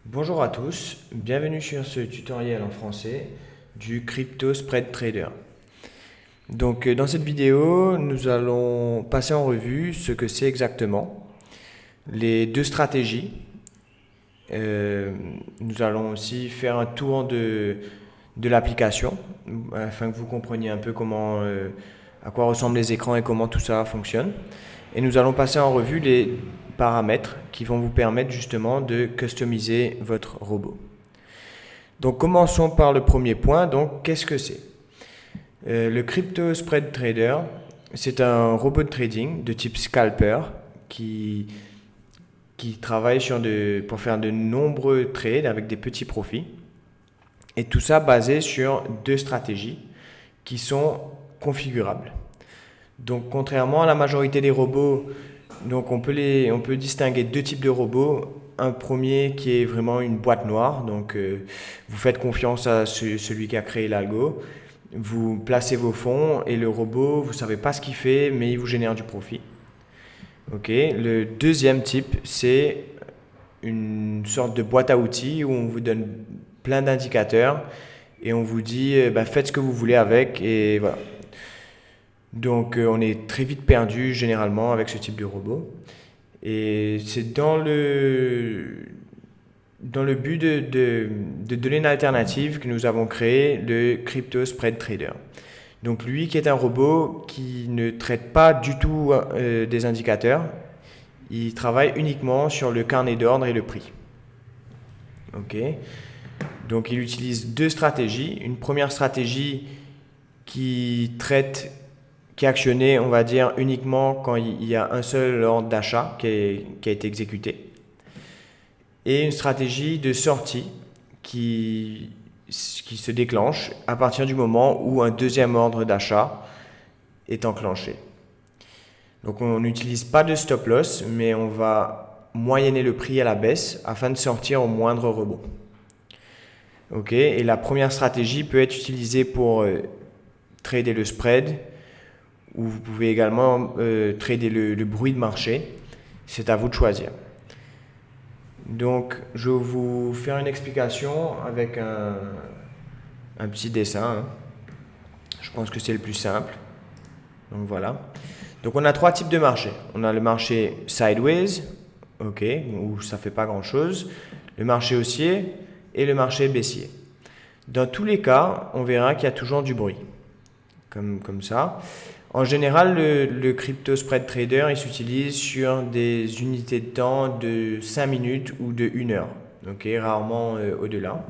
Bonjour à tous, bienvenue sur ce tutoriel en français du Crypto Spread Trader. Dans cette vidéo, nous allons passer en revue ce que c'est exactement, les deux stratégies. Nous allons aussi faire un tour de l'application afin que vous compreniez un peu à quoi ressemblent les écrans et comment tout ça fonctionne. Et nous allons passer en revue les paramètres qui vont vous permettre justement de customiser votre robot. Donc commençons par le premier point. Donc qu'est-ce que c'est? Le Crypto Spread Trader, c'est un robot de trading de type scalper qui, qui travaille pour faire de nombreux trades avec des petits profits. Et tout ça basé sur deux stratégies qui sont configurables. Donc contrairement à la majorité des robots, on peut distinguer deux types de robots. Un premier qui est vraiment une boîte noire, vous faites confiance à celui qui a créé l'algo, vous placez vos fonds et le robot, vous ne savez pas ce qu'il fait, mais il vous génère du profit. Ok. Le deuxième type, c'est une sorte de boîte à outils où on vous donne plein d'indicateurs et on vous dit faites ce que vous voulez avec et voilà. On est très vite perdu généralement avec ce type de robot. Et c'est dans le but de donner une alternative que nous avons créé le Crypto Spread Trader. Donc lui qui est un robot qui ne traite pas du tout des indicateurs, il travaille uniquement sur le carnet d'ordre et le prix. Ok. Donc il utilise deux stratégies. Une première stratégie qui est actionnée, on va dire, uniquement quand il y a un seul ordre d'achat qui a été exécuté. Et une stratégie de sortie qui se déclenche à partir du moment où un deuxième ordre d'achat est enclenché. Donc on n'utilise pas de stop loss, mais on va moyenner le prix à la baisse afin de sortir au moindre rebond. Ok. Et la première stratégie peut être utilisée pour trader le spread, ou vous pouvez également trader le bruit de marché. C'est à vous de choisir. Donc, je vais vous faire une explication avec un petit dessin, hein. Je pense que c'est le plus simple. Donc voilà. Donc on a trois types de marchés. On a le marché sideways, ok, où ça fait pas grand-chose, le marché haussier et le marché baissier. Dans tous les cas, on verra qu'il y a toujours du bruit, comme ça. En général, le crypto spread trader, il s'utilise sur des unités de temps de 5 minutes ou de 1 heure. Ok, rarement au-delà.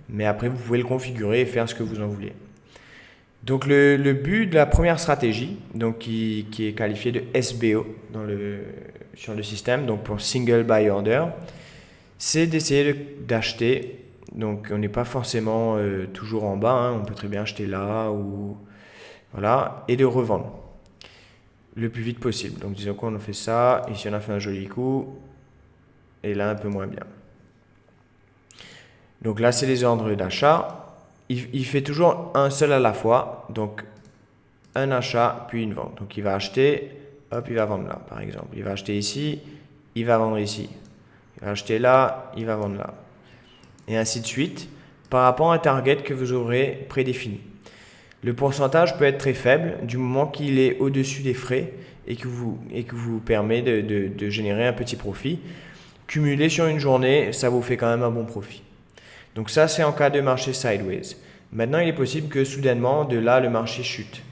Mais après, vous pouvez le configurer et faire ce que vous en voulez. Donc le but de la première stratégie, qui est qualifiée de SBO sur le système, donc pour Single Buy Order, c'est d'essayer d'acheter. Donc on n'est pas forcément toujours en bas, hein, on peut très bien acheter là ou voilà, et de revendre le plus vite possible. Donc disons qu'on a fait ça, ici on a fait un joli coup, et là un peu moins bien. Donc là c'est les ordres d'achat. Il fait toujours un seul à la fois, donc un achat puis une vente. Donc il va acheter, hop, il va vendre là par exemple. Il va acheter ici, il va vendre ici. Il va acheter là, il va vendre là. Et ainsi de suite, par rapport à un target que vous aurez prédéfini. Le pourcentage peut être très faible du moment qu'il est au-dessus des frais et que vous permet de générer un petit profit. Cumulé sur une journée, ça vous fait quand même un bon profit. Donc ça, c'est en cas de marché sideways. Maintenant, il est possible que soudainement, de là, le marché chute.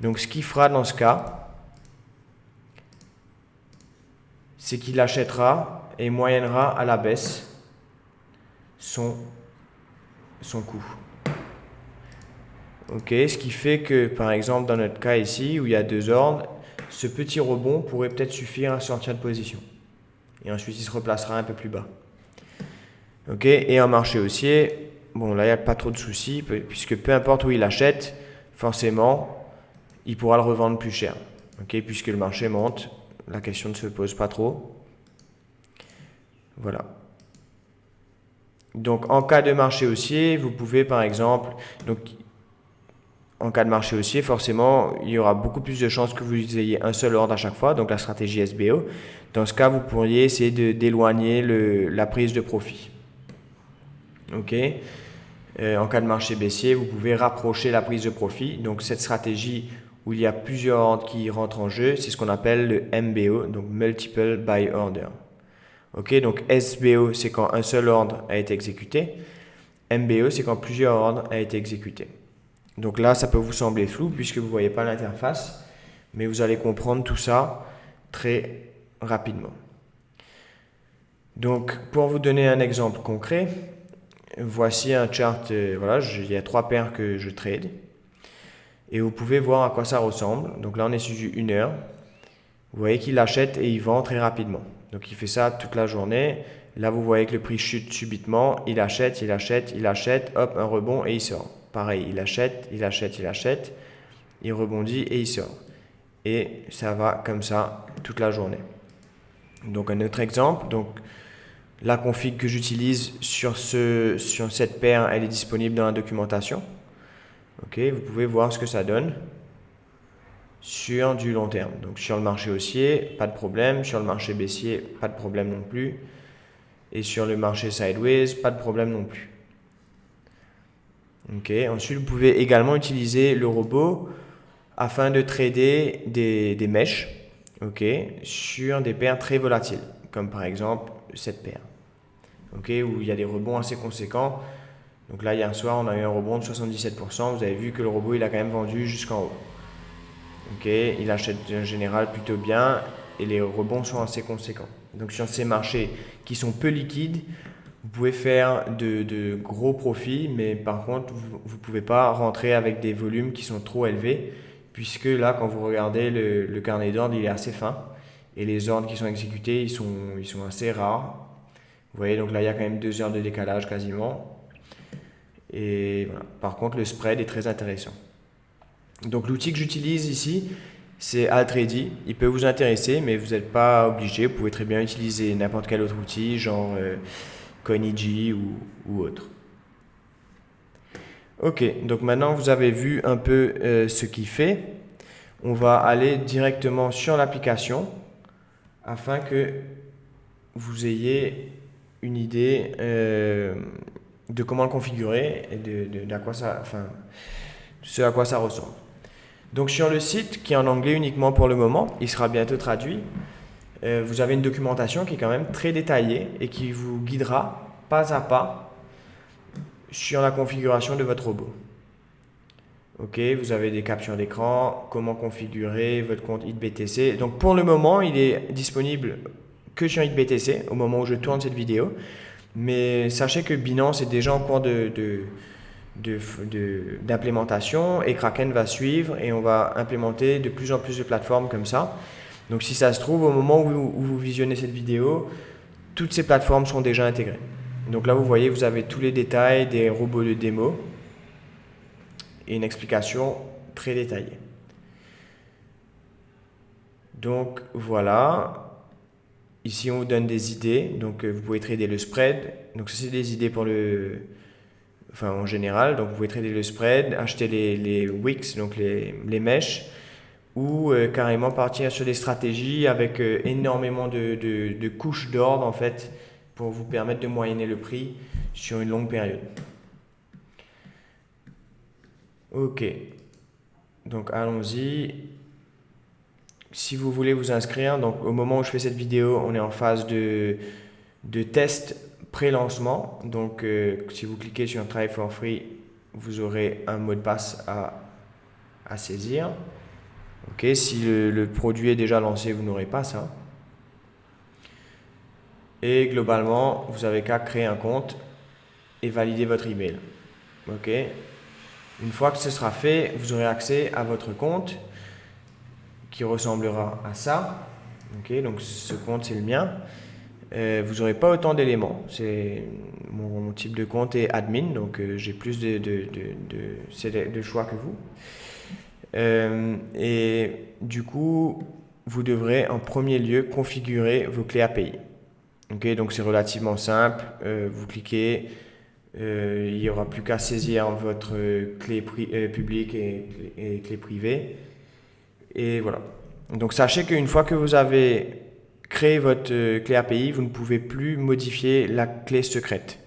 Donc ce qu'il fera dans ce cas, c'est qu'il achètera et moyennera à la baisse son coût. Ok, ce qui fait que, par exemple, dans notre cas ici, où il y a deux ordres, ce petit rebond pourrait peut-être suffire à sortir de position. Et ensuite, il se replacera un peu plus bas. Ok, et en marché haussier, bon, là, il n'y a pas trop de soucis, puisque peu importe où il achète, forcément, il pourra le revendre plus cher. Ok, puisque le marché monte, la question ne se pose pas trop. Voilà. Donc, en cas de marché haussier, vous pouvez, par exemple, donc, en cas de marché haussier, forcément, il y aura beaucoup plus de chances que vous ayez un seul ordre à chaque fois, donc la stratégie SBO. Dans ce cas, vous pourriez essayer d'éloigner la prise de profit. Ok. En cas de marché baissier, vous pouvez rapprocher la prise de profit. Donc cette stratégie où il y a plusieurs ordres qui rentrent en jeu, c'est ce qu'on appelle le MBO, donc Multiple Buy Order. Ok, donc SBO, c'est quand un seul ordre a été exécuté. MBO, c'est quand plusieurs ordres ont été exécutés. Donc là, ça peut vous sembler flou puisque vous ne voyez pas l'interface, mais vous allez comprendre tout ça très rapidement. Donc, pour vous donner un exemple concret, voici un chart, voilà, il y a 3 paires que je trade. Et vous pouvez voir à quoi ça ressemble. Donc là, on est sur du 1 heure. Vous voyez qu'il achète et il vend très rapidement. Donc il fait ça toute la journée. Là, vous voyez que le prix chute subitement. Il achète, il achète, il achète. Hop, un rebond et il sort. Pareil, il achète, il achète, il achète. Il rebondit et il sort. Et ça va comme ça toute la journée. Donc un autre exemple. Donc la config que j'utilise sur cette paire, elle est disponible dans la documentation. Ok, vous pouvez voir ce que ça donne sur du long terme. Donc sur le marché haussier, pas de problème. Sur le marché baissier, pas de problème non plus. Et sur le marché sideways, pas de problème non plus. Ok, ensuite vous pouvez également utiliser le robot afin de trader des mèches, ok, sur des paires très volatiles, comme par exemple cette paire, ok, où il y a des rebonds assez conséquents. Donc là, hier soir, on a eu un rebond de 77%. Vous avez vu que le robot, il a quand même vendu jusqu'en haut. Ok, il achète en général plutôt bien et les rebonds sont assez conséquents. Donc sur ces marchés qui sont peu liquides, vous pouvez faire de gros profits, mais par contre, vous ne pouvez pas rentrer avec des volumes qui sont trop élevés, puisque là, quand vous regardez le carnet d'ordre, il est assez fin, et les ordres qui sont exécutés, ils sont assez rares. Vous voyez, donc là, il y a quand même 2 heures de décalage quasiment. Et voilà. Par contre, le spread est très intéressant. Donc l'outil que j'utilise ici, c'est Altready. Il peut vous intéresser, mais vous n'êtes pas obligé. Vous pouvez très bien utiliser n'importe quel autre outil, genre Coiniji ou autre. Ok, donc maintenant vous avez vu un peu ce qu'il fait. On va aller directement sur l'application afin que vous ayez une idée de comment le configurer et ce à quoi ça ressemble. Donc sur le site, qui est en anglais uniquement pour le moment, il sera bientôt traduit, vous avez une documentation qui est quand même très détaillée et qui vous guidera pas à pas sur la configuration de votre robot. Ok, vous avez des captures d'écran, comment configurer votre compte HitBTC. Donc pour le moment, il est disponible que sur HitBTC au moment où je tourne cette vidéo. Mais sachez que Binance est déjà en cours d'implémentation et Kraken va suivre et on va implémenter de plus en plus de plateformes comme ça. Donc si ça se trouve, au moment où vous visionnez cette vidéo, toutes ces plateformes sont déjà intégrées. Donc là, vous voyez, vous avez tous les détails des robots de démo et une explication très détaillée. Donc voilà. Ici, on vous donne des idées. Donc vous pouvez trader le spread. Donc ça, c'est des idées pour en général. Donc vous pouvez trader le spread, acheter les wicks, donc les mèches, ou carrément partir sur des stratégies avec énormément de couches d'ordre en fait pour vous permettre de moyenner le prix sur une longue période. Ok, donc allons-y. Si vous voulez vous inscrire, donc au moment où je fais cette vidéo, on est en phase de test pré-lancement. Donc si vous cliquez sur Try for Free, vous aurez un mot de passe à saisir. Ok, si le produit est déjà lancé, vous n'aurez pas ça. Et globalement, vous avez qu'à créer un compte et valider votre email. Ok. Une fois que ce sera fait, vous aurez accès à votre compte qui ressemblera à ça. Ok, donc ce compte c'est le mien. Vous n'aurez pas autant d'éléments. Mon type de compte est admin, donc j'ai plus de choix que vous. Et du coup, vous devrez en premier lieu configurer vos clés API. Ok, donc c'est relativement simple. Vous cliquez, Il n'y aura plus qu'à saisir votre clé publique et clé privée. Et voilà. Donc sachez qu'une fois que vous avez créé votre clé API, vous ne pouvez plus modifier la clé secrète.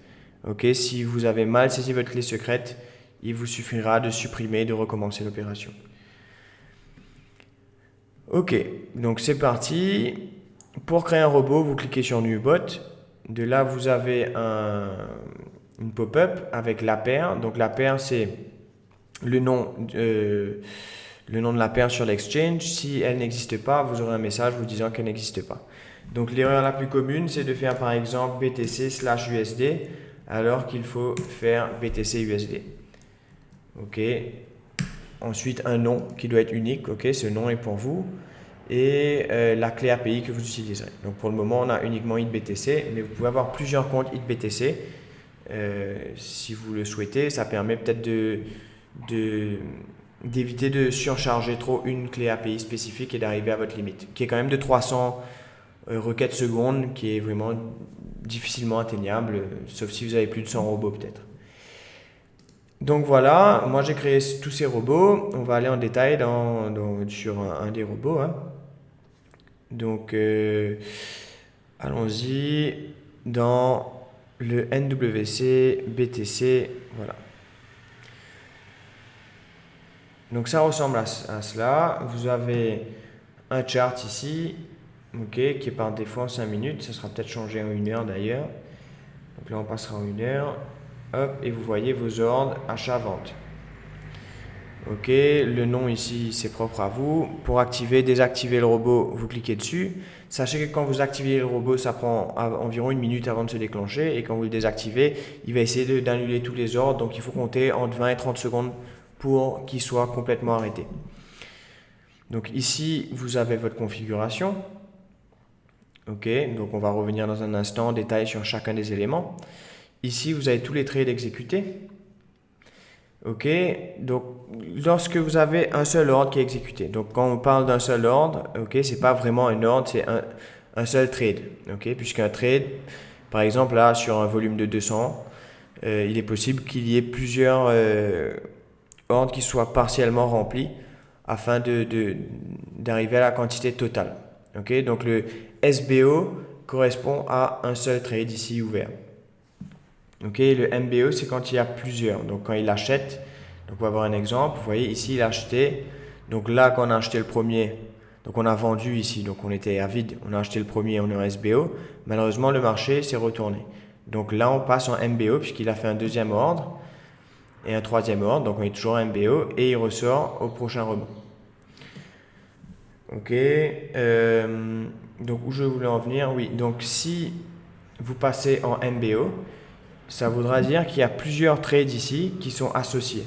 Ok, si vous avez mal saisi votre clé secrète, il vous suffira de supprimer et de recommencer l'opération. Ok, donc c'est parti. Pour créer un robot, vous cliquez sur New Bot. De là, vous avez une pop-up avec la paire. Donc la paire, c'est le nom de la paire sur l'exchange. Si elle n'existe pas, vous aurez un message vous disant qu'elle n'existe pas. Donc l'erreur la plus commune, c'est de faire par exemple BTC/USD alors qu'il faut faire BTC/USD. Ok. Ensuite, un nom qui doit être unique. Ok, ce nom est pour vous. Et la clé API que vous utiliserez. Donc pour le moment, on a uniquement ItBTC, mais vous pouvez avoir plusieurs comptes ItBTC si vous le souhaitez. Ça permet peut-être d'éviter de surcharger trop une clé API spécifique et d'arriver à votre limite, qui est quand même de 300 requêtes secondes, qui est vraiment difficilement atteignable, sauf si vous avez plus de 100 robots peut-être. Donc voilà, moi j'ai créé tous ces robots. On va aller en détail sur un des robots. Hein. Donc allons-y dans le NWC BTC. Voilà. Donc ça ressemble à cela. Vous avez un chart ici, qui est par défaut en 5 minutes. Ça sera peut-être changé en 1 heure d'ailleurs. Donc là on passera en 1 heure. Hop, et vous voyez vos ordres achat-vente. Ok, le nom ici c'est propre à vous. Pour activer, désactiver le robot, vous cliquez dessus. Sachez que quand vous activez le robot, ça prend environ 1 minute avant de se déclencher. Et quand vous le désactivez, il va essayer d'annuler tous les ordres. Donc il faut compter entre 20 et 30 secondes pour qu'il soit complètement arrêté. Donc ici, vous avez votre configuration. Ok, donc on va revenir dans un instant en détail sur chacun des éléments. Ici, vous avez tous les trades exécutés. Ok, donc lorsque vous avez un seul ordre qui est exécuté, donc quand on parle d'un seul ordre, ok, c'est pas vraiment un ordre, c'est un seul trade. Ok, puisqu'un trade, par exemple là sur un volume de 200, il est possible qu'il y ait plusieurs ordres qui soient partiellement remplis afin d'arriver à la quantité totale. Ok, donc le SBO correspond à un seul trade ici ouvert. Ok, le MBO c'est quand il y a plusieurs, donc quand il achète, donc on va voir un exemple, vous voyez ici il a acheté, donc là quand on a acheté le premier, donc on a vendu ici, donc on était à vide, on a acheté le premier, on est en SBO, malheureusement le marché s'est retourné, donc là on passe en MBO puisqu'il a fait un deuxième ordre et un troisième ordre, donc on est toujours en MBO et il ressort au prochain rebond. Ok, donc où je voulais en venir, oui, donc si vous passez en MBO, ça voudra dire qu'il y a plusieurs trades ici qui sont associés.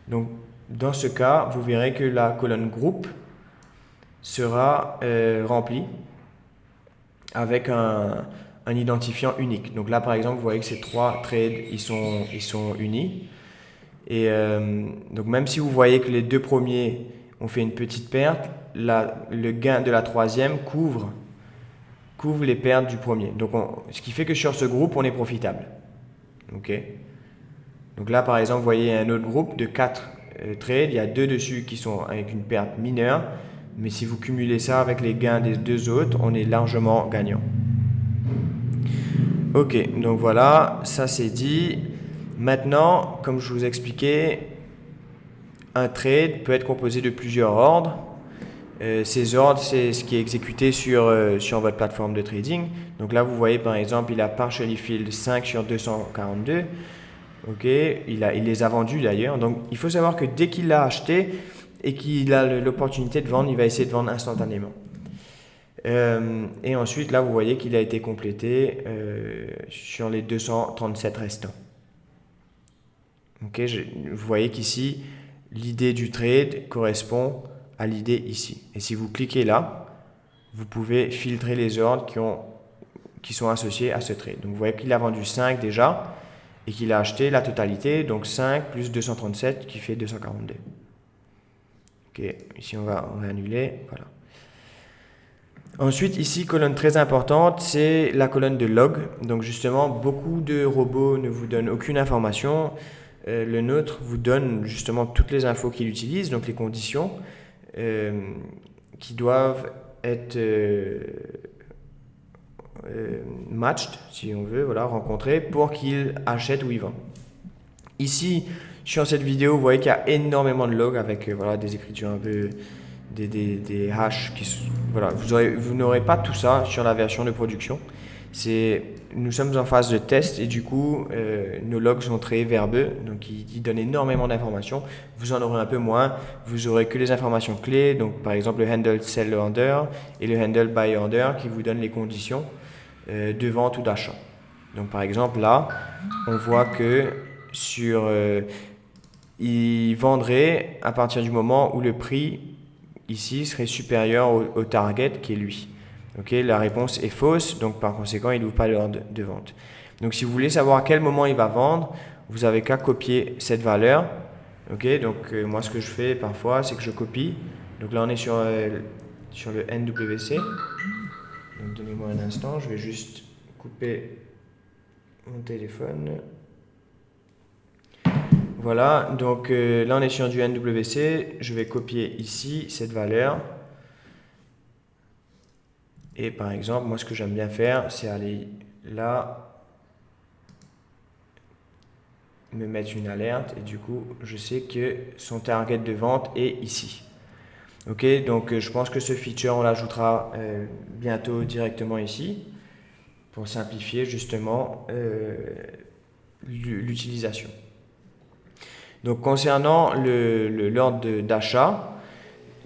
Donc, dans ce cas, vous verrez que la colonne groupe sera remplie avec un identifiant unique. Donc là, par exemple, vous voyez que ces 3 trades, ils sont unis. Et donc, même si vous voyez que les 2 premiers ont fait une petite perte, le gain de la troisième couvre les pertes du premier. Donc, ce qui fait que sur ce groupe, on est profitable. Ok. Donc là, par exemple, vous voyez un autre groupe de 4 trades. Il y a 2 dessus qui sont avec une perte mineure. Mais si vous cumulez ça avec les gains des 2 autres, on est largement gagnant. Ok, donc voilà, ça c'est dit. Maintenant, comme je vous expliquais, un trade peut être composé de plusieurs ordres. Ces ordres, c'est ce qui est exécuté sur votre plateforme de trading. Donc là, vous voyez par exemple, il a partially filled 5 sur 242. Ok, il les a vendus d'ailleurs. Donc il faut savoir que dès qu'il l'a acheté et qu'il a l'opportunité de vendre, il va essayer de vendre instantanément. Et ensuite, là, vous voyez qu'il a été complété sur les 237 restants. Ok, vous voyez qu'ici, l'idée du trade correspond à l'idée ici. Et si vous cliquez là, vous pouvez filtrer les ordres qui sont associés à ce trade. Donc vous voyez qu'il a vendu 5 déjà et qu'il a acheté la totalité, donc 5 plus 237 qui fait 242. Ok, ici on va annuler, voilà. Ensuite, ici, colonne très importante, c'est la colonne de log. Donc justement, beaucoup de robots ne vous donnent aucune information. Le nôtre vous donne justement toutes les infos qu'il utilise, donc les conditions qui doivent être matched, si on veut, voilà, rencontrés, pour qu'il achète ou il vend. Ici, sur cette vidéo, vous voyez qu'il y a énormément de logs avec voilà, des écritures un peu, des hash qui, voilà, vous n'aurez pas tout ça sur la version de production. Nous sommes en phase de test et du coup, nos logs sont très verbeux, donc ils donnent énormément d'informations. Vous en aurez un peu moins, vous aurez que les informations clés, donc par exemple le handle sell order et le handle buy order qui vous donnent les conditions de vente ou d'achat. Donc par exemple là, on voit que il vendrait à partir du moment où le prix ici serait supérieur au target qui est lui. Okay, la réponse est fausse, donc par conséquent, il n'ouvre pas l'ordre de vente. Donc si vous voulez savoir à quel moment il va vendre, vous n'avez qu'à copier cette valeur. Okay, donc moi, ce que je fais parfois, c'est que je copie. Donc là, on est sur le NWC. Donc donnez-moi un instant, je vais juste couper mon téléphone. Voilà, donc là, on est sur du NWC. Je vais copier ici cette valeur. Et par exemple, moi, ce que j'aime bien faire, c'est aller là, me mettre une alerte et du coup, je sais que son target de vente est ici. Ok, donc je pense que ce feature, on l'ajoutera bientôt directement ici pour simplifier justement l'utilisation. Donc concernant l'ordre d'achat,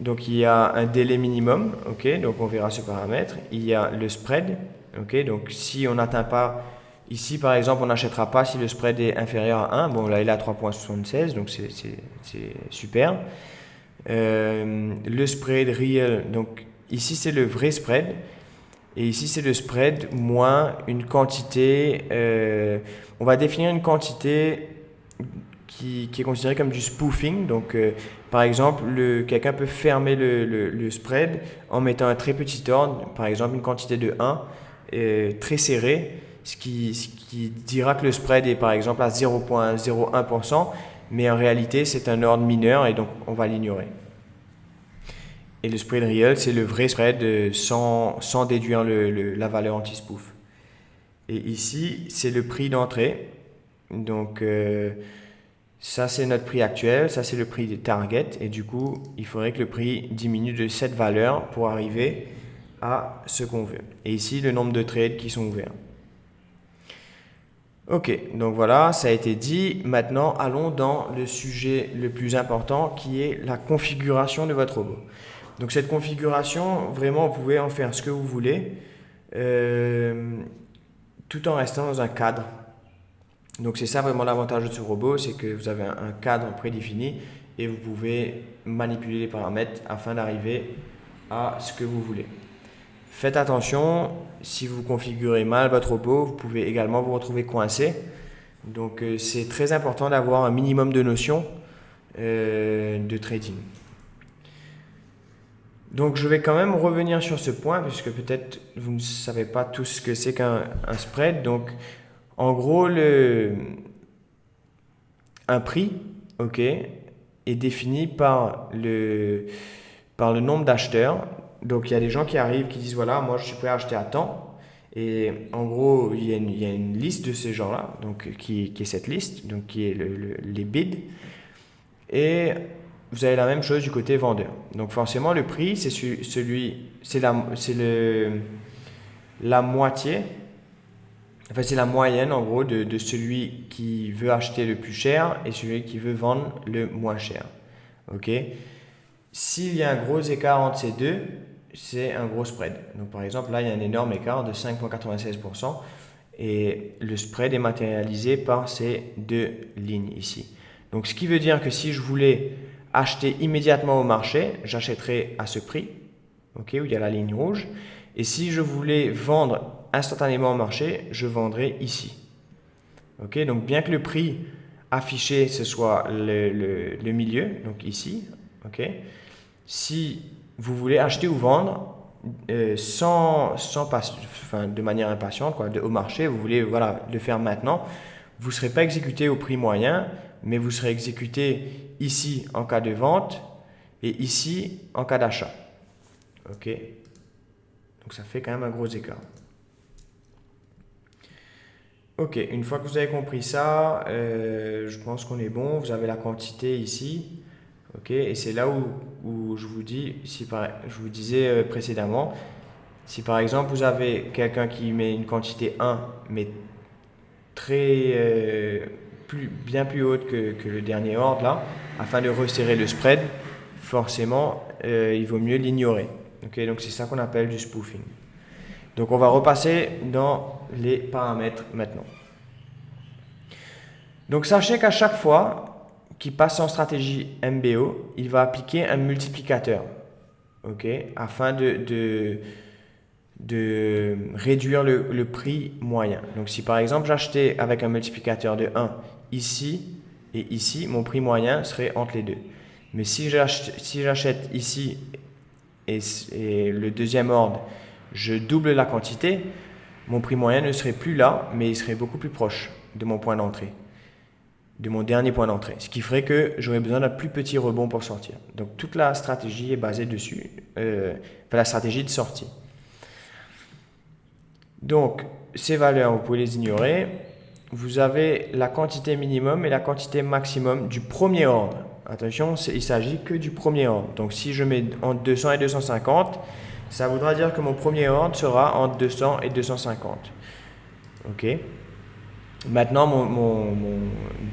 donc il y a un délai minimum, ok, donc on verra ce paramètre. Il y a le spread, ok, donc si on n'atteint pas, ici par exemple on n'achètera pas si le spread est inférieur à 1, bon là il est à 3,76, donc c'est super. Le spread real, donc ici c'est le vrai spread, et ici c'est le spread moins une quantité, on va définir une quantité qui est considéré comme du spoofing. Donc, par exemple, quelqu'un peut fermer le spread en mettant un très petit ordre, par exemple une quantité de 1, très serré, ce qui dira que le spread est par exemple à 0,01%, mais en réalité c'est un ordre mineur et donc on va l'ignorer. Et le spread real, c'est le vrai spread sans déduire la valeur anti-spoof. Et ici, c'est le prix d'entrée. Donc, ça, c'est notre prix actuel, ça, c'est le prix des targets. Et du coup, il faudrait que le prix diminue de cette valeur pour arriver à ce qu'on veut. Et ici, le nombre de trades qui sont ouverts. Ok, donc voilà, ça a été dit. Maintenant, allons dans le sujet le plus important qui est la configuration de votre robot. Donc cette configuration, vraiment, vous pouvez en faire ce que vous voulez tout en restant dans un cadre. Donc c'est ça vraiment l'avantage de ce robot, c'est que vous avez un cadre prédéfini et vous pouvez manipuler les paramètres afin d'arriver à ce que vous voulez. Faites attention, si vous configurez mal votre robot, vous pouvez également vous retrouver coincé. Donc c'est très important d'avoir un minimum de notions de trading. Donc je vais quand même revenir sur ce point puisque peut-être vous ne savez pas tous ce que c'est qu'un spread. Donc en gros, un prix, ok, est défini par le nombre d'acheteurs. Donc il y a des gens qui arrivent qui disent voilà, moi je suis prêt à acheter à temps. Et en gros, il y a une liste de ces gens-là, donc qui est cette liste, donc qui est les bids. Et vous avez la même chose du côté vendeur. Donc forcément, le prix, c'est la moitié. Enfin, c'est la moyenne en gros de celui qui veut acheter le plus cher et celui qui veut vendre le moins cher. Ok. S'il y a un gros écart entre ces deux, c'est un gros spread. Donc par exemple, là, il y a un énorme écart de 5,96% et le spread est matérialisé par ces deux lignes ici. Donc ce qui veut dire que si je voulais acheter immédiatement au marché, j'achèterais à ce prix, ok, où il y a la ligne rouge. Et si je voulais vendre instantanément au marché, je vendrai ici. Ok, donc bien que le prix affiché ce soit le milieu, donc ici, ok, si vous voulez acheter ou vendre, de manière impatiente, quoi, au marché, vous voulez voilà, le faire maintenant, vous ne serez pas exécuté au prix moyen, mais vous serez exécuté ici en cas de vente et ici en cas d'achat. Ok, donc ça fait quand même un gros écart. Ok, une fois que vous avez compris ça, je pense qu'on est bon. Vous avez la quantité ici. Ok, et c'est là où je vous dis, je vous disais précédemment, si par exemple vous avez quelqu'un qui met une quantité 1, mais bien plus haute que le dernier ordre là, afin de resserrer le spread, forcément, il vaut mieux l'ignorer. Ok, donc c'est ça qu'on appelle du spoofing. Donc on va repasser dans les paramètres maintenant. Donc sachez qu'à chaque fois qu'il passe en stratégie MBO, il va appliquer un multiplicateur, ok, afin de réduire le prix moyen. Donc si par exemple j'achetais avec un multiplicateur de 1 ici et ici, mon prix moyen serait entre les deux. Mais si j'achète ici et le deuxième ordre, je double la quantité, mon prix moyen ne serait plus là, mais il serait beaucoup plus proche de mon point d'entrée, de mon dernier point d'entrée, ce qui ferait que j'aurais besoin d'un plus petit rebond pour sortir. Donc toute la stratégie est basée dessus, la stratégie de sortie. Donc ces valeurs, vous pouvez les ignorer. Vous avez la quantité minimum et la quantité maximum du premier ordre. Attention, il s'agit que du premier ordre. Donc si je mets entre 200 et 250, ça voudra dire que mon premier ordre sera entre 200 et 250. Ok. Maintenant, mon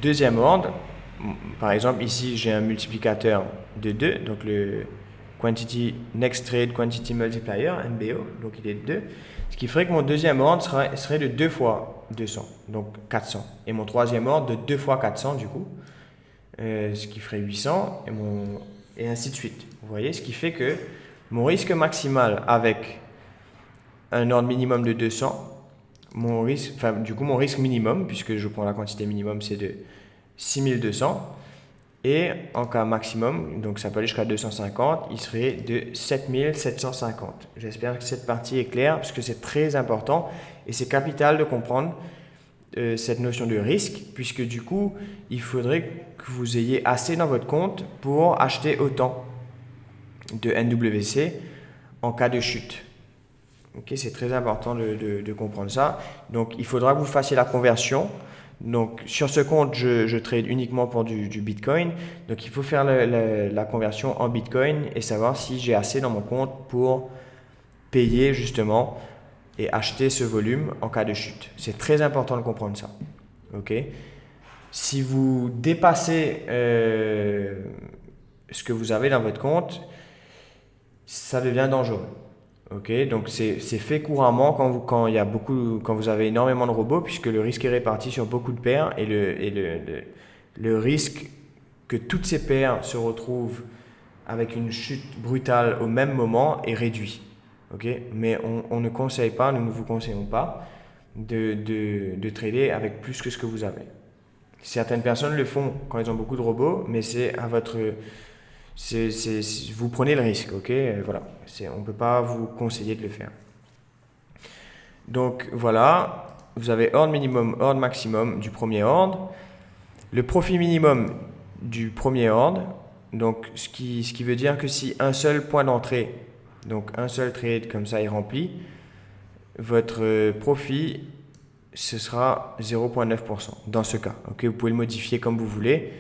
deuxième ordre, par exemple, ici, j'ai un multiplicateur de 2, donc le Quantity Next Trade Quantity Multiplier, MBO, donc il est de 2, ce qui ferait que mon deuxième ordre serait de 2 fois 200, donc 400. Et mon troisième ordre de 2 fois 400, du coup, ce qui ferait 800, et ainsi de suite. Vous voyez, ce qui fait que mon risque maximal avec un ordre minimum de 200, mon risque minimum, puisque je prends la quantité minimum, c'est de 6200. Et en cas maximum, donc ça peut aller jusqu'à 250, il serait de 7750. J'espère que cette partie est claire, parce que c'est très important et c'est capital de comprendre cette notion de risque, puisque du coup, il faudrait que vous ayez assez dans votre compte pour acheter autant de NWC en cas de chute. Okay, c'est très important de comprendre ça. Donc, il faudra que vous fassiez la conversion. Donc, sur ce compte, je trade uniquement pour du Bitcoin. Donc, il faut faire la conversion en Bitcoin et savoir si j'ai assez dans mon compte pour payer justement et acheter ce volume en cas de chute. C'est très important de comprendre ça. Ok. Si vous dépassez ce que vous avez dans votre compte, ça devient dangereux. Ok, donc c'est fait couramment quand vous avez énormément de robots, puisque le risque est réparti sur beaucoup de paires et le risque que toutes ces paires se retrouvent avec une chute brutale au même moment est réduit. Ok, mais on ne conseille pas, nous ne vous conseillons pas de trader avec plus que ce que vous avez. Certaines personnes le font quand ils ont beaucoup de robots, mais c'est à votre vous prenez le risque, ok? Voilà, on ne peut pas vous conseiller de le faire. Donc voilà, vous avez ordre minimum, ordre maximum du premier ordre, le profit minimum du premier ordre, donc ce qui veut dire que si un seul point d'entrée, donc un seul trade comme ça est rempli, votre profit, ce sera 0,9% dans ce cas. Ok, vous pouvez le modifier comme vous voulez.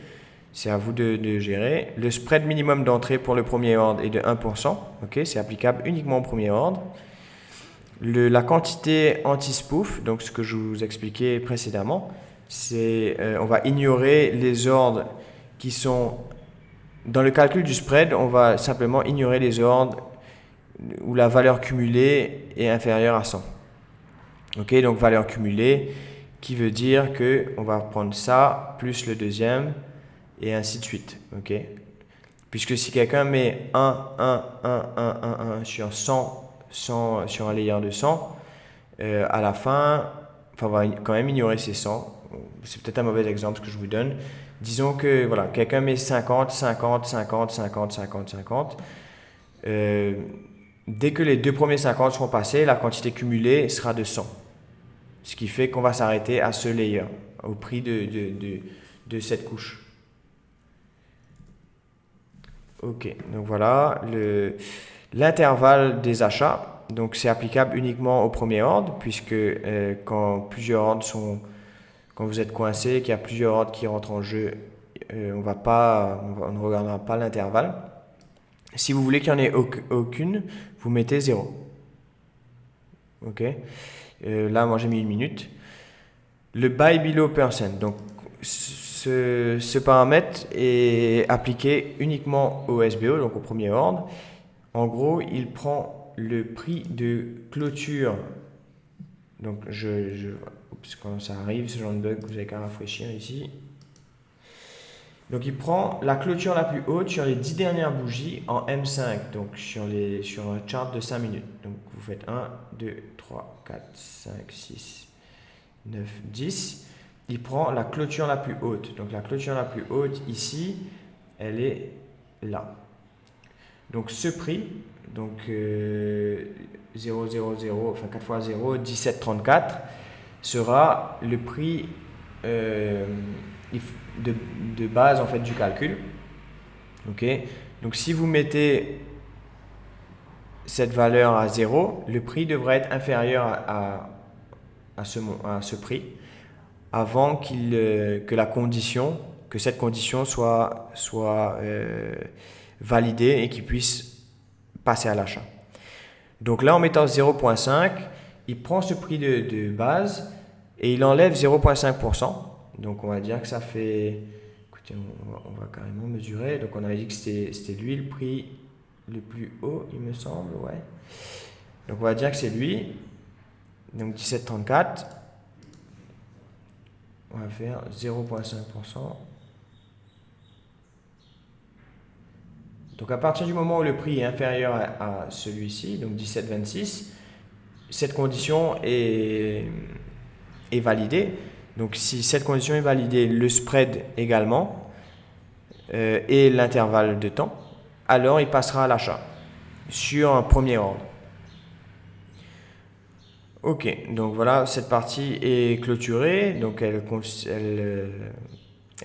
C'est à vous de gérer. Le spread minimum d'entrée pour le premier ordre est de 1%. Okay, c'est applicable uniquement au premier ordre. La quantité anti-spoof, donc ce que je vous expliquais précédemment, c'est on va ignorer les ordres qui sont... Dans le calcul du spread, on va simplement ignorer les ordres où la valeur cumulée est inférieure à 100. Ok, donc valeur cumulée qui veut dire qu'on va prendre ça plus le deuxième, et ainsi de suite, ok? Puisque si quelqu'un met 1 sur 100, sur un layer de 100, à la fin, on va quand même ignorer ces 100. C'est peut-être un mauvais exemple que je vous donne. Disons que voilà, quelqu'un met 50. dès que les deux premiers 50 seront passés, la quantité cumulée sera de 100. Ce qui fait qu'on va s'arrêter à ce layer, au prix de cette couche. Ok, donc voilà l'intervalle des achats. Donc c'est applicable uniquement au premier ordre, puisque quand plusieurs ordres sont, quand vous êtes coincé, qu'il y a plusieurs ordres qui rentrent en jeu, on ne regardera pas l'intervalle. Si vous voulez qu'il n'y en ait aucune, vous mettez 0. Ok. Là, moi j'ai mis 1 minute. Le buy below %. Donc ce paramètre est appliqué uniquement au SBO, donc au premier ordre. En gros, il prend le prix de clôture. Donc, quand ça arrive, ce genre de bug, vous avez qu'à rafraîchir ici. Donc, il prend la clôture la plus haute sur les 10 dernières bougies en M5, donc sur un chart de 5 minutes. Donc, vous faites 1, 2, 3, 4, 5, 6, 9, 10. Il prend la clôture la plus haute. Donc la clôture la plus haute ici, elle est là. Donc ce prix, donc 0, 0, 0, enfin 4 fois 0, 17,34, sera le prix de base en fait du calcul. Ok. Donc si vous mettez cette valeur à 0, le prix devrait être inférieur à ce prix, avant que cette condition soit validée et qu'il puisse passer à l'achat. Donc là, en mettant 0,5, il prend ce prix de base et il enlève 0,5%. Donc on va dire que ça fait... Écoutez, on va carrément mesurer. Donc on avait dit que c'était lui le prix le plus haut, il me semble, ouais. Donc on va dire que c'est lui. Donc 17,34. On va faire 0,5%. Donc à partir du moment où le prix est inférieur à celui-ci, donc 17,26, cette condition est validée. Donc si cette condition est validée, le spread également, et l'intervalle de temps, alors il passera à l'achat sur un premier ordre. Ok, donc voilà, cette partie est clôturée, donc elle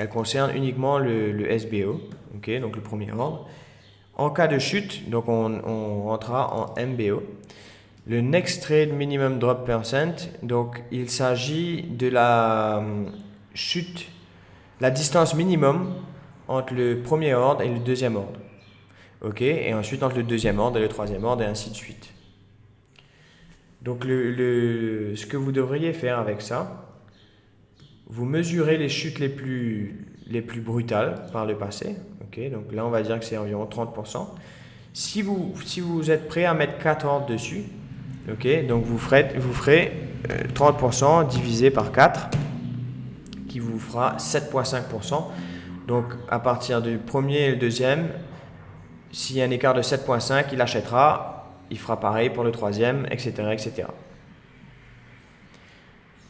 concerne uniquement le SBO, ok, donc le premier ordre. En cas de chute, donc on rentrera en MBO. Le Next Trade Minimum Drop %, donc il s'agit de la chute, la distance minimum entre le premier ordre et le deuxième ordre. Ok, et ensuite entre le deuxième ordre et le troisième ordre et ainsi de suite. Donc ce que vous devriez faire avec ça, vous mesurez les chutes les plus brutales par le passé. Okay, donc là, on va dire que c'est environ 30%. Si vous êtes prêt à mettre 4 ordres dessus, okay, donc vous ferez 30% divisé par 4, qui vous fera 7,5%. Donc à partir du premier et le deuxième, s'il y a un écart de 7,5, il achètera. Il fera pareil pour le troisième, etc., etc.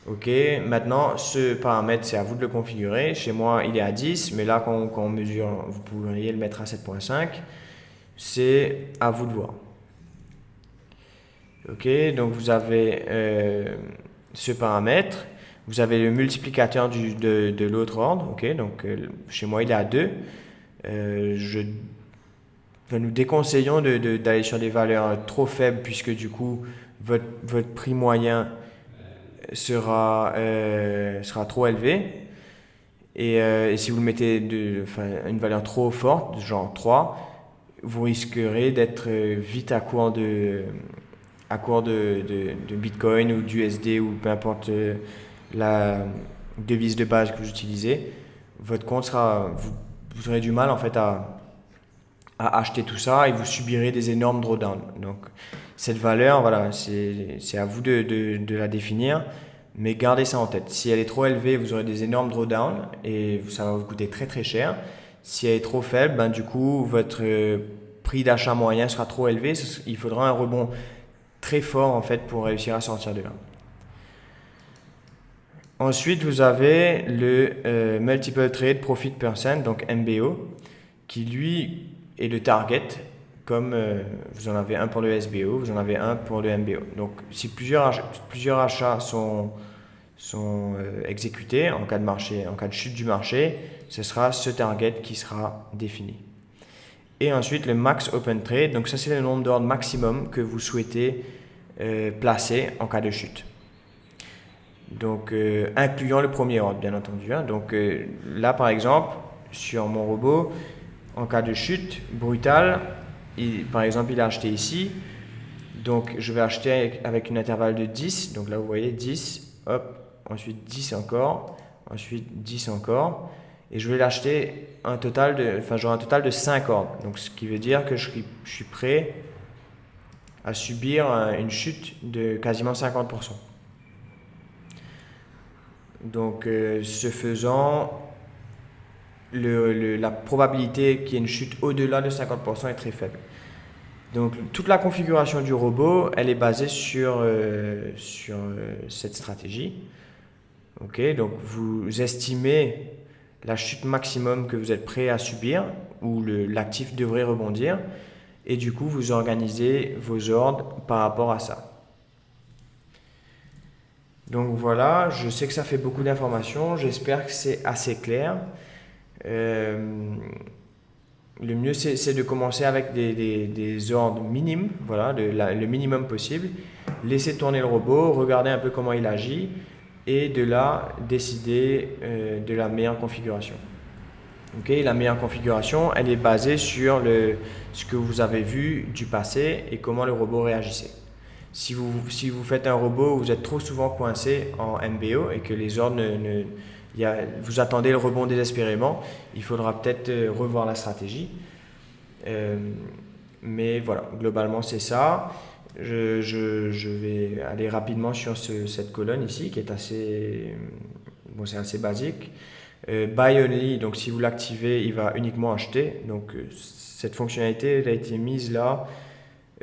Ok, maintenant ce paramètre, c'est à vous de le configurer. Chez moi, il est à 10, mais là, quand on mesure, vous pourriez le mettre à 7,5. C'est à vous de voir. Ok, donc vous avez ce paramètre. Vous avez le multiplicateur de l'autre ordre. Ok, donc chez moi, il est à 2. Nous déconseillons d'aller sur des valeurs trop faibles, puisque du coup, votre prix moyen sera trop élevé. Et si vous le mettez une valeur trop forte, genre 3, vous risquerez d'être vite à court de Bitcoin ou d'USD ou peu importe la devise de base que vous utilisez. Votre compte vous aurez du mal en fait à acheter tout ça et vous subirez des énormes drawdowns. Donc cette valeur, voilà, c'est à vous de la définir, mais gardez ça en tête. Si elle est trop élevée, vous aurez des énormes drawdowns et ça va vous coûter très très cher. Si elle est trop faible, ben, du coup, votre prix d'achat moyen sera trop élevé. Il faudra un rebond très fort en fait pour réussir à sortir de là. Ensuite, vous avez le Multiple Trade Profit %, donc MBO, qui lui est le target comme vous en avez un pour le SBO, vous en avez un pour le MBO. Donc si plusieurs achats sont exécutés en cas de marché, en cas de chute du marché, ce sera ce target qui sera défini. Et ensuite le max open trade, donc ça c'est le nombre d'ordres maximum que vous souhaitez placer en cas de chute. Donc incluant le premier ordre bien entendu. Donc là par exemple sur mon robot, en cas de chute brutale, par exemple il a acheté ici, donc je vais acheter avec une intervalle de 10, donc là vous voyez 10, hop, ensuite 10 encore, ensuite 10 encore, et je vais l'acheter j'aurai un total de 5 ordres, donc ce qui veut dire que je suis prêt à subir une chute de quasiment 50%. Donc ce faisant, la probabilité qu'il y ait une chute au-delà de 50% est très faible. Donc toute la configuration du robot, elle est basée sur cette stratégie. Ok, donc vous estimez la chute maximum que vous êtes prêt à subir, où l'actif devrait rebondir, et du coup vous organisez vos ordres par rapport à ça. Donc voilà, je sais que ça fait beaucoup d'informations, j'espère que c'est assez clair. Le mieux c'est de commencer avec des ordres minimes, voilà, le minimum possible, laisser tourner le robot, regarder un peu comment il agit et de là décider de la meilleure configuration. Okay, la meilleure configuration, elle est basée sur ce que vous avez vu du passé et comment le robot réagissait. Si vous faites un robot où vous êtes trop souvent coincé en MBO et que les ordres vous attendez le rebond désespérément, il faudra peut-être revoir la stratégie. Mais voilà, globalement c'est ça. Je vais aller rapidement sur cette colonne ici qui est c'est assez basique. Buy only, donc si vous l'activez, il va uniquement acheter. Donc cette fonctionnalité elle a été mise là,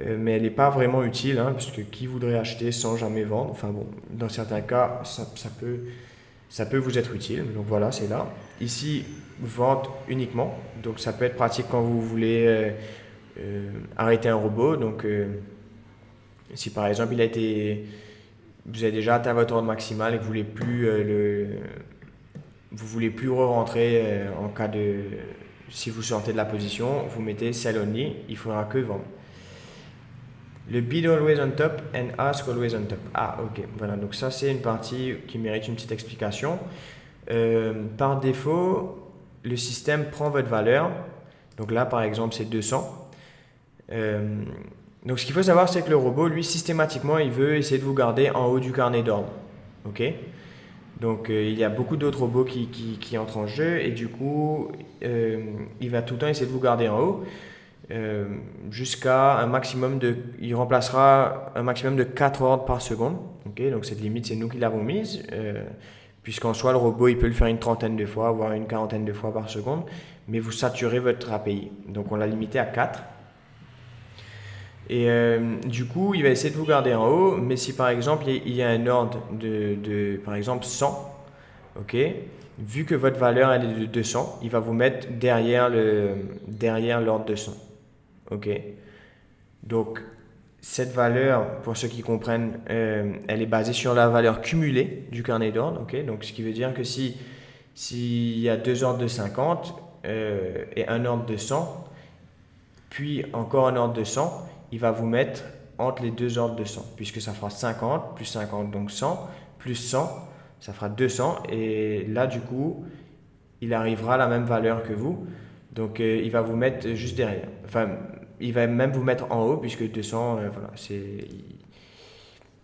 mais elle n'est pas vraiment utile, parce que qui voudrait acheter sans jamais vendre? Enfin bon, dans certains cas, ça peut vous être utile. Donc voilà, c'est là. Ici, vente uniquement. Donc ça peut être pratique quand vous voulez arrêter un robot. Donc si par exemple vous avez déjà atteint votre ordre maximal et que vous voulez plus re-rentrer en cas de, si vous sortez de la position, vous mettez sell only, il faudra que vendre. Le bid always on top and ask always on top. Ah ok, voilà, donc ça c'est une partie qui mérite une petite explication. Par défaut, le système prend votre valeur, donc là par exemple c'est 200. Donc ce qu'il faut savoir c'est que le robot, lui systématiquement, il veut essayer de vous garder en haut du carnet d'ordre. Ok. Donc il y a beaucoup d'autres robots qui entrent en jeu et du coup il va tout le temps essayer de vous garder en haut jusqu'à un maximum il remplacera un maximum de 4 ordres par seconde. Okay, donc cette limite c'est nous qui l'avons mise puisqu'en soi le robot il peut le faire une trentaine de fois voire une quarantaine de fois par seconde, mais vous saturez votre API, donc on l'a limité à 4. Et du coup, il va essayer de vous garder en haut, mais si par exemple il y a un ordre de par exemple 100, ok, vu que votre valeur elle est de 200, il va vous mettre derrière l'ordre de 100, ok. Donc cette valeur, pour ceux qui comprennent, elle est basée sur la valeur cumulée du carnet d'ordre, ok. Donc ce qui veut dire que s'il y a deux ordres de 50 et un ordre de 100, puis encore un ordre de 100, il va vous mettre entre les deux ordres de 100, puisque ça fera 50 plus 50, donc 100, plus 100, ça fera 200, et là du coup, il arrivera à la même valeur que vous, donc il va vous mettre juste derrière. Enfin, il va même vous mettre en haut, puisque 200, voilà,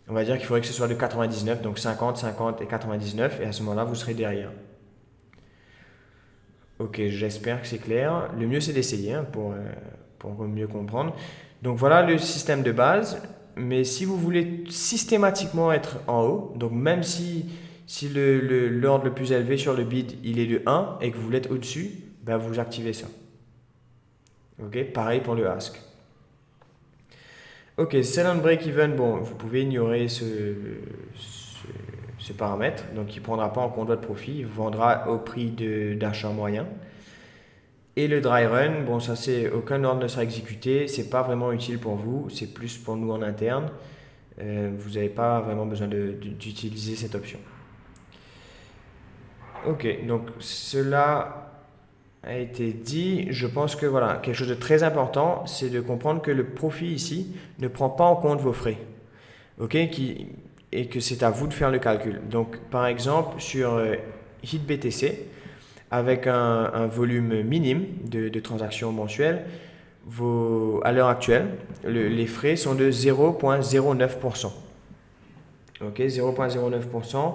on va dire qu'il faudrait que ce soit de 99, donc 50, 50 et 99, et à ce moment-là, vous serez derrière. Ok, j'espère que c'est clair. Le mieux, c'est d'essayer pour mieux comprendre. Donc voilà le système de base, mais si vous voulez systématiquement être en haut, donc même si l'ordre le plus élevé sur le bid il est de 1 et que vous voulez être au-dessus, ben vous activez ça. Ok, pareil pour le ask. Ok, sell on break even, bon, vous pouvez ignorer ce paramètre, donc il ne prendra pas en compte votre profit, il vendra au prix d'achat moyen. Et le dry run, bon ça c'est aucun ordre ne sera exécuté, c'est pas vraiment utile pour vous, c'est plus pour nous en interne. Vous n'avez pas vraiment besoin d'utiliser cette option. Ok, donc cela a été dit. Je pense que voilà, quelque chose de très important, c'est de comprendre que le profit ici ne prend pas en compte vos frais. Ok, et que c'est à vous de faire le calcul. Donc par exemple sur HitBTC, avec un volume minime de transactions mensuelles, à l'heure actuelle, les frais sont de 0,09%. Ok, 0,09%.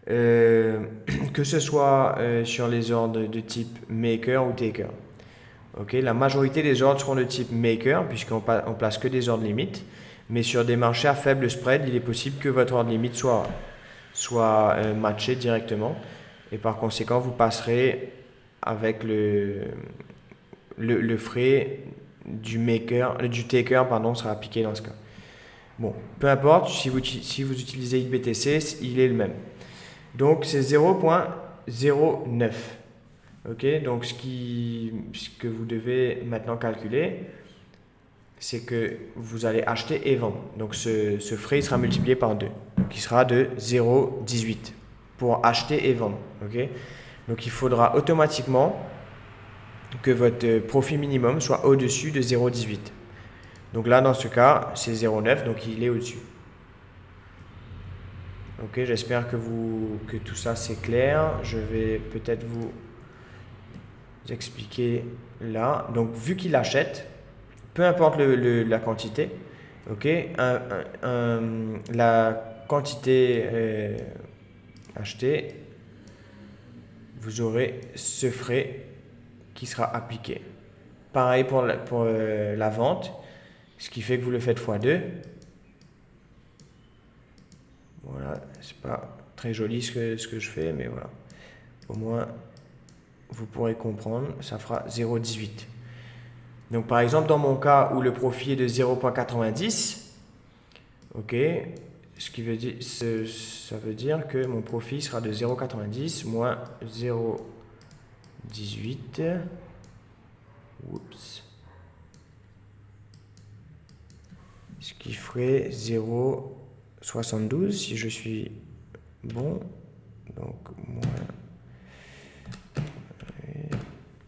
Que ce soit sur les ordres de type maker ou taker. Ok, la majorité des ordres seront de type maker, puisqu'on place que des ordres limites. Mais sur des marchés à faible spread, il est possible que votre ordre limite soit matché directement. Et par conséquent, vous passerez avec le frais du taker sera appliqué dans ce cas. Bon, peu importe, si vous utilisez HitBTC, il est le même. Donc c'est 0,09. Ok, donc ce que vous devez maintenant calculer, c'est que vous allez acheter et vendre. Donc ce frais sera multiplié par 2, donc il sera de 0,18 pour acheter et vendre. Ok, donc il faudra automatiquement que votre profit minimum soit au-dessus de 0,18. Donc là, dans ce cas, c'est 0,9, donc il est au-dessus. Ok, j'espère que tout ça c'est clair. Je vais peut-être vous expliquer là. Donc, vu qu'il achète, peu importe la quantité, ok, la quantité achetée, vous aurez ce frais qui sera appliqué. Pareil pour la vente, ce qui fait que vous le faites x2. Voilà, c'est pas très joli ce que je fais, mais voilà. Au moins, vous pourrez comprendre, ça fera 0,18. Donc par exemple, dans mon cas où le profit est de 0,90, ok, ça veut dire que mon profit sera de 0,90 moins 0,18. Oups. Ce qui ferait 0,72 si je suis bon. Donc moins.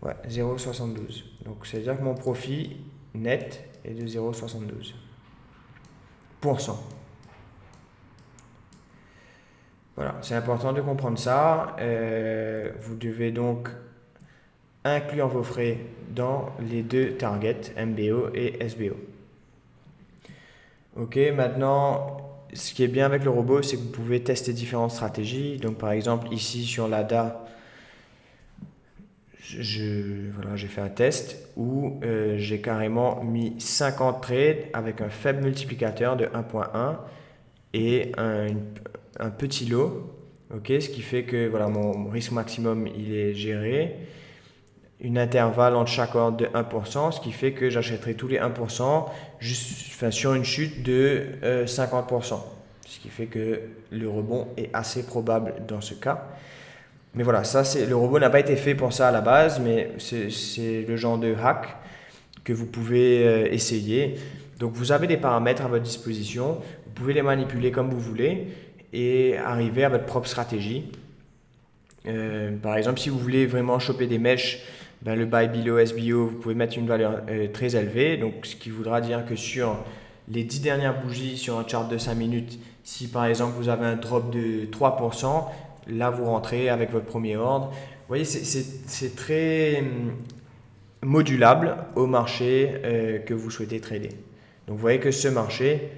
Ouais, 0,72. Donc, ça veut dire que mon profit net est de 0,72%. Voilà, c'est important de comprendre ça. Vous devez donc inclure vos frais dans les deux targets, MBO et SBO. Ok, maintenant, ce qui est bien avec le robot, c'est que vous pouvez tester différentes stratégies. Donc, par exemple, ici sur l'ADA, j'ai fait un test où j'ai carrément mis 50 trades avec un faible multiplicateur de 1.1 et un petit lot, okay, ce qui fait que voilà, mon risque maximum il est géré, une intervalle entre chaque ordre de 1%, ce qui fait que j'achèterai tous les 1% sur une chute de 50%, ce qui fait que le rebond est assez probable dans ce cas. Mais voilà, le robot n'a pas été fait pour ça à la base, mais c'est le genre de hack que vous pouvez essayer. Donc vous avez des paramètres à votre disposition, vous pouvez les manipuler comme vous voulez et arriver à votre propre stratégie. Par exemple, si vous voulez vraiment choper des mèches, le buy below SBO, vous pouvez mettre une valeur très élevée. Donc ce qui voudra dire que sur les 10 dernières bougies sur un chart de 5 minutes, si par exemple vous avez un drop de 3%, là, vous rentrez avec votre premier ordre. Vous voyez, c'est très modulable au marché que vous souhaitez trader. Donc, vous voyez que ce marché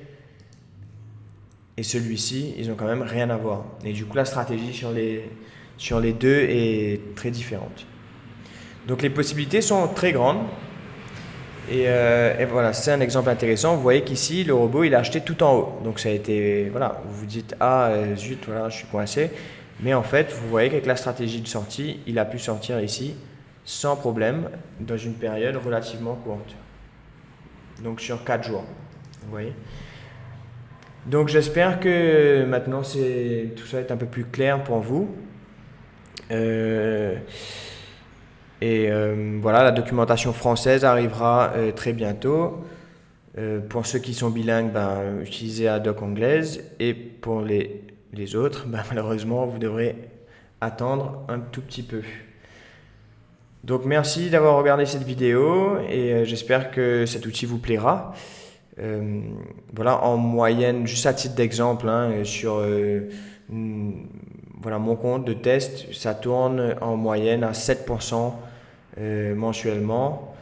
et celui-ci, ils n'ont quand même rien à voir. Et du coup, la stratégie sur les deux est très différente. Donc, les possibilités sont très grandes. Et voilà, c'est un exemple intéressant. Vous voyez qu'ici, le robot, il a acheté tout en haut. Donc, ça a été, voilà, vous vous dites, zut, voilà, je suis coincé. Mais en fait, vous voyez qu'avec la stratégie de sortie, il a pu sortir ici sans problème dans une période relativement courte. Donc sur 4 jours. Vous voyez. Donc j'espère que maintenant tout ça est un peu plus clair pour vous. Et Et voilà, la documentation française arrivera très bientôt. Pour ceux qui sont bilingues, utilisez la doc anglaise. Et pour les autres, malheureusement, vous devrez attendre un tout petit peu. Donc merci d'avoir regardé cette vidéo et j'espère que cet outil vous plaira. Voilà, en moyenne, juste à titre d'exemple, sur voilà, mon compte de test, ça tourne en moyenne à 7% mensuellement.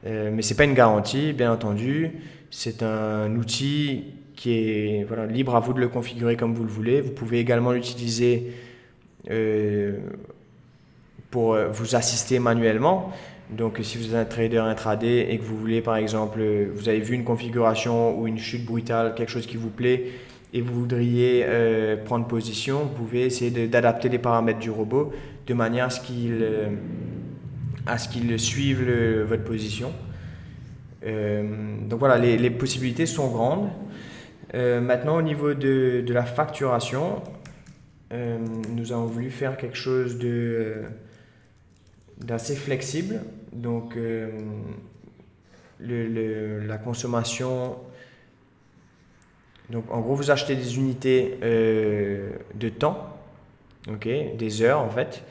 Mais ce n'est pas une garantie, bien entendu. C'est un outil qui est voilà, libre à vous de le configurer comme vous le voulez. Vous pouvez également l'utiliser pour vous assister manuellement. Donc si vous êtes un trader intraday et que vous voulez par exemple, vous avez vu une configuration ou une chute brutale, quelque chose qui vous plaît et vous voudriez prendre position, vous pouvez essayer d'adapter les paramètres du robot de manière à ce qu'il suive votre position. Donc voilà, les possibilités sont grandes. Maintenant au niveau de la facturation, nous avons voulu faire quelque chose d'assez flexible. Donc la consommation, donc en gros vous achetez des unités de temps, des heures en fait,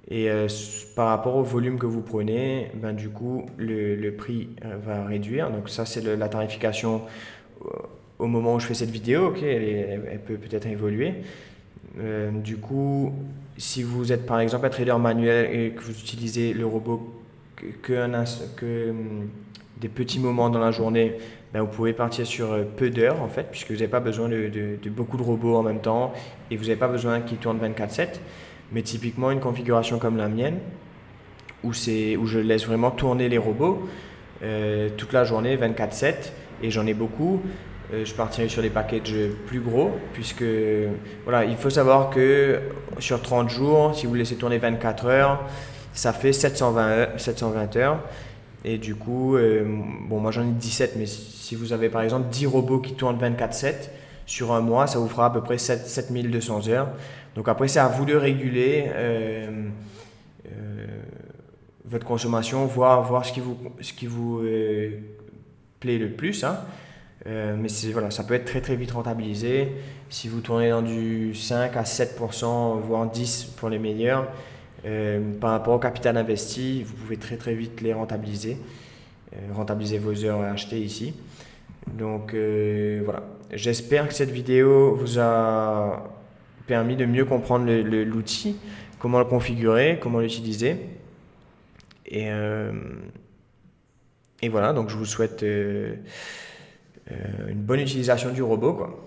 et par rapport au volume que vous prenez, du coup le prix va réduire. Donc ça c'est la tarification au moment où je fais cette vidéo, elle peut peut-être évoluer. Du coup, si vous êtes par exemple un trader manuel et que vous utilisez le robot que des petits moments dans la journée, vous pouvez partir sur peu d'heures en fait, puisque vous n'avez pas besoin de beaucoup de robots en même temps et vous n'avez pas besoin qu'ils tournent 24/7. Mais typiquement une configuration comme la mienne, où je laisse vraiment tourner les robots toute la journée 24/7, et j'en ai beaucoup. Je partirai sur des packages plus gros, puisque voilà, il faut savoir que sur 30 jours, si vous laissez tourner 24 heures, ça fait 720 heures. Et du coup, moi j'en ai 17, mais si vous avez par exemple 10 robots qui tournent 24/7 sur un mois, ça vous fera à peu près 7200 heures. Donc après, c'est à vous de réguler votre consommation, voir ce qui vous plaît le plus. Mais voilà, ça peut être très très vite rentabilisé. Si vous tournez dans du 5 à 7%, voire 10% pour les meilleurs, par rapport au capital investi, vous pouvez très très vite les rentabiliser. Rentabiliser vos heures achetées ici. Donc voilà, j'espère que cette vidéo vous a permis de mieux comprendre l'outil, comment le configurer, comment l'utiliser. Et voilà, donc je vous souhaite une bonne utilisation du robot, quoi.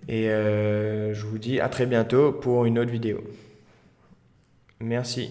Et je vous dis à très bientôt pour une autre vidéo. Merci.